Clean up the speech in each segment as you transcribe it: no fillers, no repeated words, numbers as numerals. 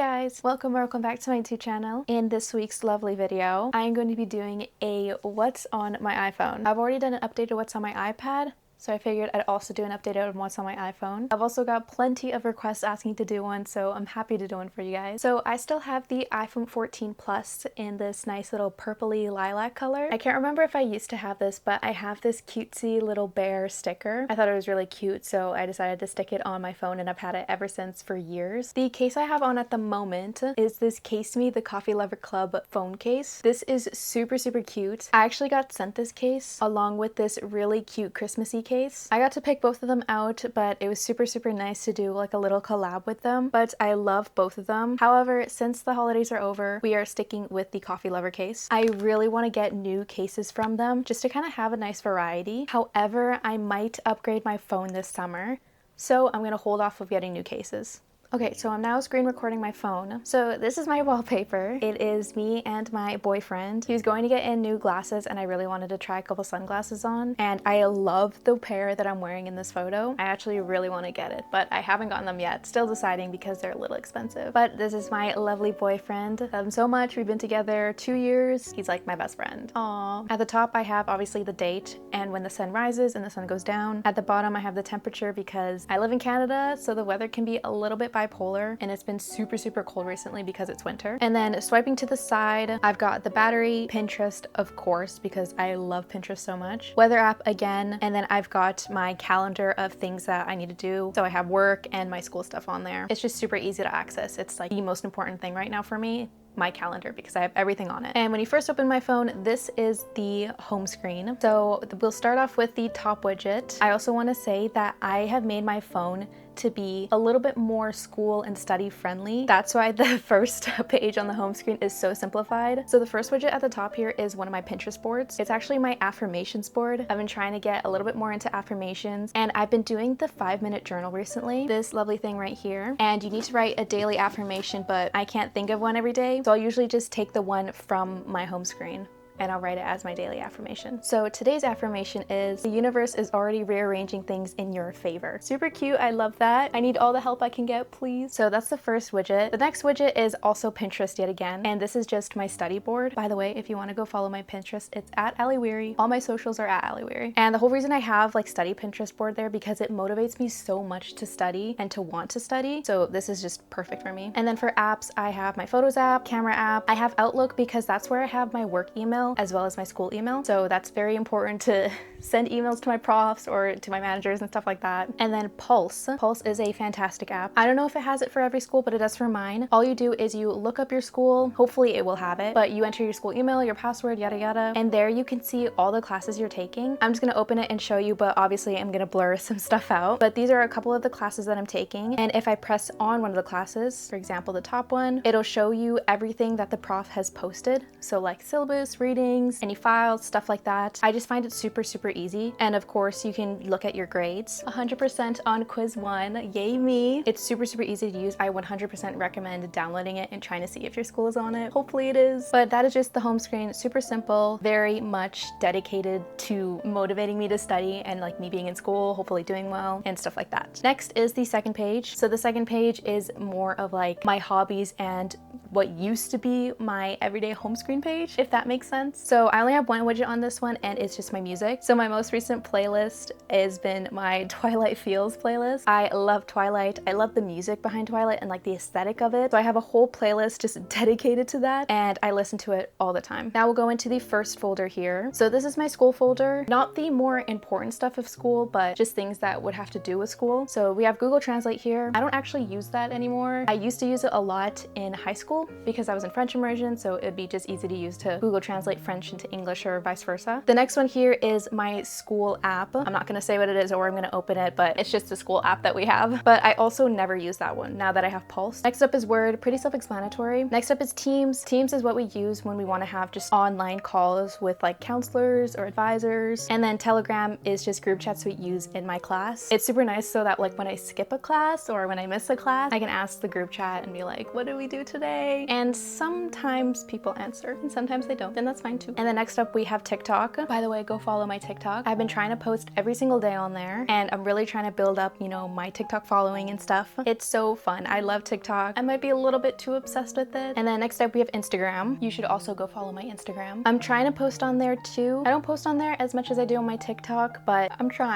guys, welcome back to my YouTube channel. In this week's lovely video, I'm going to be doing a what's on my iPhone. I've already done an update of what's on my iPad, so I figured I'd also do an update on what's on my iPhone. I've also got plenty of requests asking to do one, so I'm happy to do one for you guys. So I still have the iPhone 14 Plus in this nice little purpley lilac color. I can't remember if I used to have this, but I have this cutesy little bear sticker. I thought it was really cute, so I decided to stick it on my phone, and I've had it ever since for years. The case I have on at the moment is this Case Me, the Coffee Lover Club phone case. This is super cute. I actually got sent this case along with this really cute Christmassy case. I got to pick both of them out, but it was super nice to do like a little collab with them, but I love both of them. However, since the holidays are over, we are sticking with the Coffee Lover case. I really want to get new cases from them just to kind of have a nice variety. However, I might upgrade my phone this summer, so I'm going to hold off of getting new cases. Okay, so I'm now screen recording my phone. So this is my wallpaper. It is me and my boyfriend. He was going to get in new glasses and I really wanted to try a couple sunglasses on. And I love the pair that I'm wearing in this photo. I actually really want to get it, but I haven't gotten them yet. Still deciding because they're a little expensive. But this is my lovely boyfriend. Love him so much. We've been together 2 years. He's like my best friend. Aww. At the top, I have obviously the date and when the sun rises and the sun goes down. At the bottom, I have the temperature because I live in Canada, so the weather can be a little bit bipolar, and it's been super cold recently because it's winter. And then swiping to the side, I've got the battery, Pinterest, of course, because I love Pinterest so much, weather app again, and then I've got my calendar of things that I need to do. So I have work and my school stuff on there. It's just super easy to access. It's like the most important thing right now for me, my calendar, because I have everything on it. And when you first open my phone, this is the home screen. So we'll start off with the top widget. I also want to say that I have made my phone to be a little bit more school and study friendly. That's why the first page on the home screen is so simplified. So the first widget at the top here is one of my Pinterest boards. It's actually my affirmations board. I've been trying to get a little bit more into affirmations, and I've been doing the 5-minute journal recently, this lovely thing right here. And you need to write a daily affirmation, but I can't think of one every day. So I'll usually just take the one from my home screen and I'll write it as my daily affirmation. So today's affirmation is, the universe is already rearranging things in your favor. Super cute, I love that. I need all the help I can get, please. So that's the first widget. The next widget is also Pinterest yet again, and this is just my study board. By the way, if you want to go follow my Pinterest, it's at allyweary. All my socials are at allyweary. And the whole reason I have like study Pinterest board there because it motivates me so much to study and to want to study. So this is just perfect for me. And then for apps, I have my Photos app, Camera app. I have Outlook because that's where I have my work email as well as my school email. So that's very important to send emails to my profs or to my managers and stuff like that. And then Pulse. Pulse is a fantastic app. I don't know if it has it for every school, but it does for mine. All you do is you look up your school, hopefully it will have it, but you enter your school email, your password, yada yada, and there you can see all the classes you're taking. I'm just gonna open it and show you, but obviously I'm gonna blur some stuff out. But these are a couple of the classes that I'm taking, and if I press on one of the classes, for example the top one, it'll show you everything that the prof has posted. So like syllabus, readings, any files, stuff like that. I just find it super easy. And of course you can look at your grades. 100% on quiz 1, yay me. It's super easy to use. I 100% recommend downloading it and trying to see if your school is on it. Hopefully it is. But that is just the home screen. Super simple, very much dedicated to motivating me to study and like me being in school, hopefully doing well and stuff like that. Next is the second page. So the second page is more of like my hobbies and what used to be my everyday home screen page, if that makes sense. So I only have one widget on this one, and it's just my music. So my most recent playlist has been my Twilight Feels playlist. I love Twilight. I love the music behind Twilight and like the aesthetic of it. So I have a whole playlist just dedicated to that, and I listen to it all the time. Now we'll go into the first folder here. So this is my school folder. Not the more important stuff of school, but just things that would have to do with school. So we have Google Translate here. I don't actually use that anymore. I used to use it a lot in high school because I was in French immersion, so it'd be just easy to use to Google Translate French into English or vice versa. The next one here is my school app. I'm not gonna say what it is or I'm gonna open it, but it's just a school app that we have. But I also never use that one now that I have Pulse. Next up is Word, pretty self-explanatory. Next up is Teams. Teams is what we use when we wanna have just online calls with like counselors or advisors. And then Telegram is just group chats we use in my class. It's super nice so that like when I skip a class or when I miss a class, I can ask the group chat and be like, what did we do today? day. And sometimes people answer and sometimes they don't, and that's fine too. And then next up we have TikTok. By the way, go follow my TikTok. I've been trying to post every single day on there, and I'm really trying to build up, you know, my TikTok following and stuff. It's so fun. I love TikTok. I might be a little bit too obsessed with it. And then next up we have Instagram. You should also go follow my Instagram. I'm trying to post on there too. I don't post on there as much as I do on my TikTok, but I'm trying.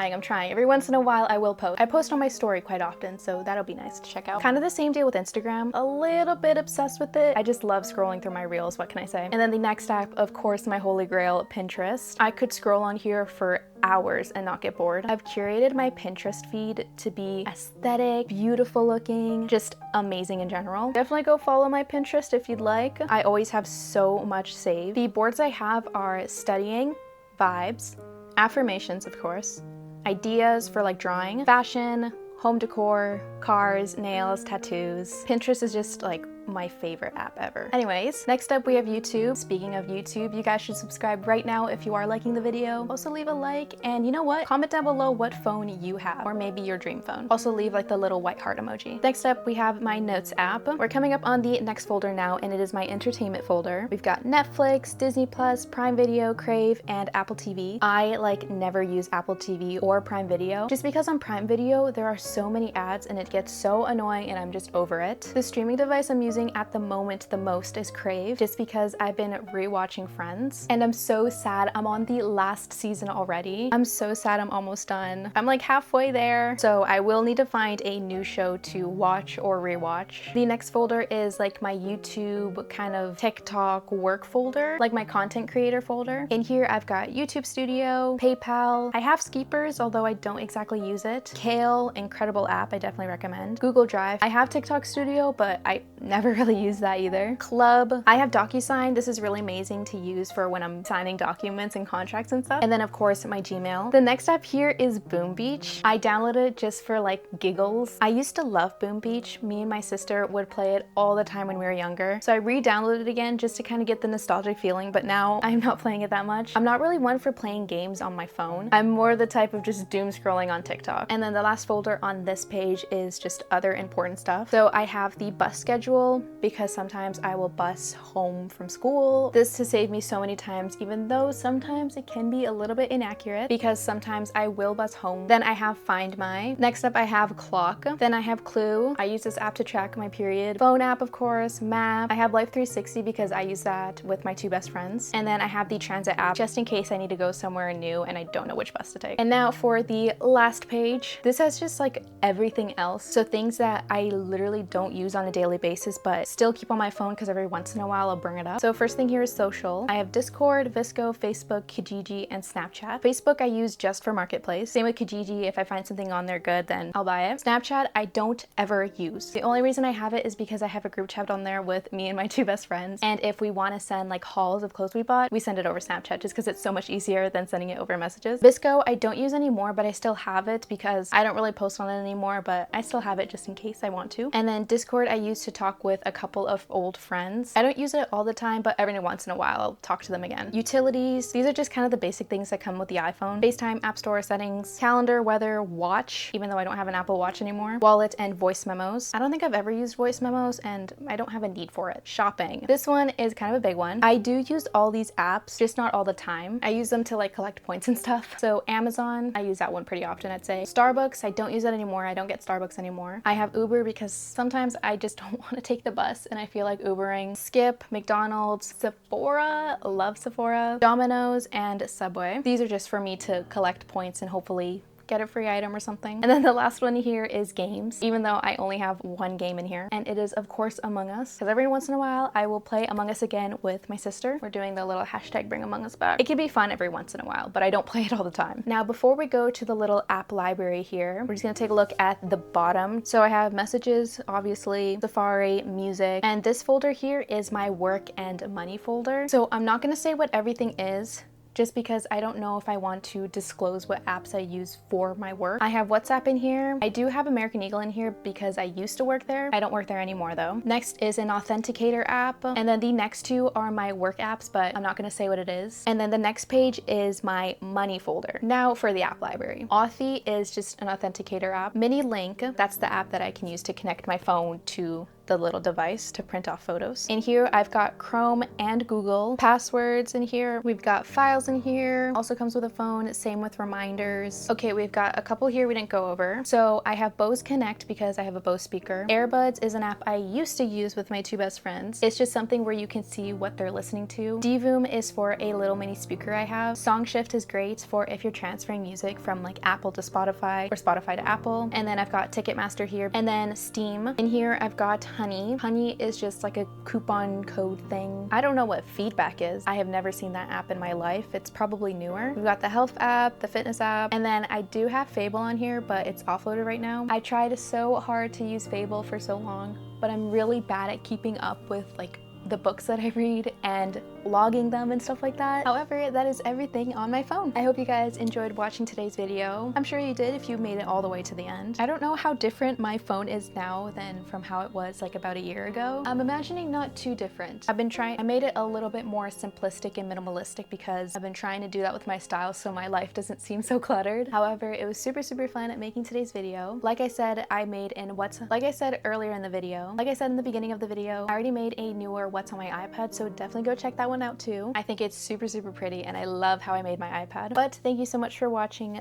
Every once in a while I will post. I post on my story quite often, so that'll be nice to check out. Kind of the same deal with Instagram. A little bit obsessed with it. I just love scrolling through my reels, what can I say? And then the next app, of course, my holy grail, Pinterest. I could scroll on here for hours and not get bored. I've curated my Pinterest feed to be aesthetic, beautiful looking, just amazing in general. Definitely go follow my Pinterest if you'd like. I always have so much saved. The boards I have are studying, vibes, affirmations, of course, ideas for like drawing, fashion, home decor, cars, nails, tattoos. Pinterest is just like my favorite app ever. Anyways, next up we have YouTube. Speaking of YouTube, you guys should subscribe right now if you are liking the video. Also leave a like, and you know what? Comment down below what phone you have, or maybe your dream phone. Also leave like the little white heart emoji. Next up we have my notes app. We're coming up on the next folder now, and it is my entertainment folder. We've got Netflix, Disney Plus, Prime Video, Crave, and Apple TV. I like never use Apple TV or Prime Video just because on Prime Video there are so many ads and it gets so annoying and I'm just over it. The streaming device I'm using at the moment the most is Crave, just because I've been rewatching Friends and I'm so sad I'm on the last season already. I'm so sad I'm almost done. I'm like halfway there, so I will need to find a new show to watch or rewatch. The next folder is like my YouTube kind of TikTok work folder, like my content creator folder. In here I've got YouTube Studio, PayPal, I have Skeepers, although I don't exactly use it, Kale, incredible app, I definitely recommend, Google Drive. I have TikTok Studio, but I never really use that either. Club. I have DocuSign. This is really amazing to use for when I'm signing documents and contracts and stuff. And then of course my Gmail. The next app here is Boom Beach. I downloaded it just for like giggles. I used to love Boom Beach. Me and my sister would play it all the time when we were younger. So I re-downloaded it again just to kind of get the nostalgic feeling, but now I'm not playing it that much. I'm not really one for playing games on my phone. I'm more the type of just doom scrolling on TikTok. And then the last folder on this page is just other important stuff. So I have the bus schedule because sometimes I will bus home from school. This has saved me so many times, even though sometimes it can be a little bit inaccurate because sometimes I will bus home. Then I have Find My. Next up I have Clock. Then I have Clue. I use this app to track my period. Phone app, of course, Map. I have Life 360 because I use that with my two best friends. And then I have the Transit app just in case I need to go somewhere new and I don't know which bus to take. And now for the last page. This has just like everything else. So things that I literally don't use on a daily basis but still keep on my phone because every once in a while I'll bring it up. So first thing here is social. I have Discord, Visco, Facebook, Kijiji, and Snapchat. Facebook I use just for Marketplace. Same with Kijiji. If I find something on there good, then I'll buy it. Snapchat I don't ever use. The only reason I have it is because I have a group chat on there with me and my two best friends, and if we want to send like hauls of clothes we bought, we send it over Snapchat just because it's so much easier than sending it over messages. Visco I don't use anymore, but I still have it because I don't really post on it anymore, but I still have it just in case I want to. And then Discord I use to talk with a couple of old friends. I don't use it all the time, but every once in a while I'll talk to them again. Utilities, these are just kind of the basic things that come with the iPhone. FaceTime, App Store, settings, calendar, weather, watch, even though I don't have an Apple Watch anymore, wallet, and voice memos. I don't think I've ever used voice memos and I don't have a need for it. Shopping. This one is kind of a big one. I do use all these apps, just not all the time. I use them to like collect points and stuff. So Amazon, I use that one pretty often, I'd say. Starbucks, I don't use that anymore. I don't get Starbucks anymore. I have Uber because sometimes I just don't want to take the bus and I feel like Ubering. Skip, McDonald's, Sephora, love Sephora, Domino's, and Subway. These are just for me to collect points and hopefully get a free item or something. And then the last one here is games, even though I only have one game in here, and it is of course Among Us, because every once in a while I will play Among Us again with my sister. We're doing the little hashtag bring Among Us back. It can be fun every once in a while, but I don't play it all the time. Now before we go to the little app library here, we're just gonna take a look at the bottom. So I have messages, obviously, Safari, music, and this folder here is my work and money folder. So I'm not gonna say what everything is, just because I don't know if I want to disclose what apps I use for my work. I have WhatsApp in here. I do have American Eagle in here because I used to work there. I don't work there anymore though. Next is an authenticator app. And then the next two are my work apps, but I'm not gonna say what it is. And then the next page is my money folder. Now for the app library. Authy is just an authenticator app. Mini Link, that's the app that I can use to connect my phone to the little device to print off photos. In here, I've got Chrome and Google, passwords in here. We've got files in here. Also comes with a phone, same with reminders. Okay, we've got a couple here we didn't go over. So I have Bose Connect because I have a Bose speaker. Airbuds is an app I used to use with my two best friends. It's just something where you can see what they're listening to. Dvoom is for a little mini speaker I have. SongShift is great for if you're transferring music from like Apple to Spotify or Spotify to Apple. And then I've got Ticketmaster here. And then Steam. In here, I've got Honey. Honey is just like a coupon code thing. I don't know what Feedback is. I have never seen that app in my life. It's probably newer. We've got the health app, the fitness app, and then I do have Fable on here, but it's offloaded right now. I tried so hard to use Fable for so long, but I'm really bad at keeping up with like the books that I read and logging them and stuff like that. However, that is everything on my phone. I hope you guys enjoyed watching today's video. I'm sure you did if you made it all the way to the end. I don't know how different my phone is now than from how it was like about a year ago. I'm imagining not too different. I made it a little bit more simplistic and minimalistic because I've been trying to do that with my style so my life doesn't seem so cluttered. However, it was super fun at making today's video. Like I said, like I said earlier in the video, like I said in the beginning of the video, I already made a newer what's on my iPad, so definitely go check that one out too. I think it's super pretty and I love how I made my iPad. But thank you so much for watching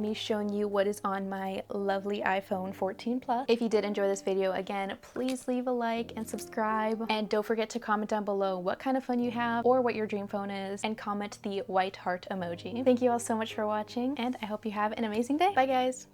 me showing you what is on my lovely iPhone 14 Plus. If you did enjoy this video, again, please leave a like and subscribe, and don't forget to comment down below what kind of phone you have or what your dream phone is, and comment the white heart emoji. Thank you all so much for watching, and I hope you have an amazing day. Bye guys.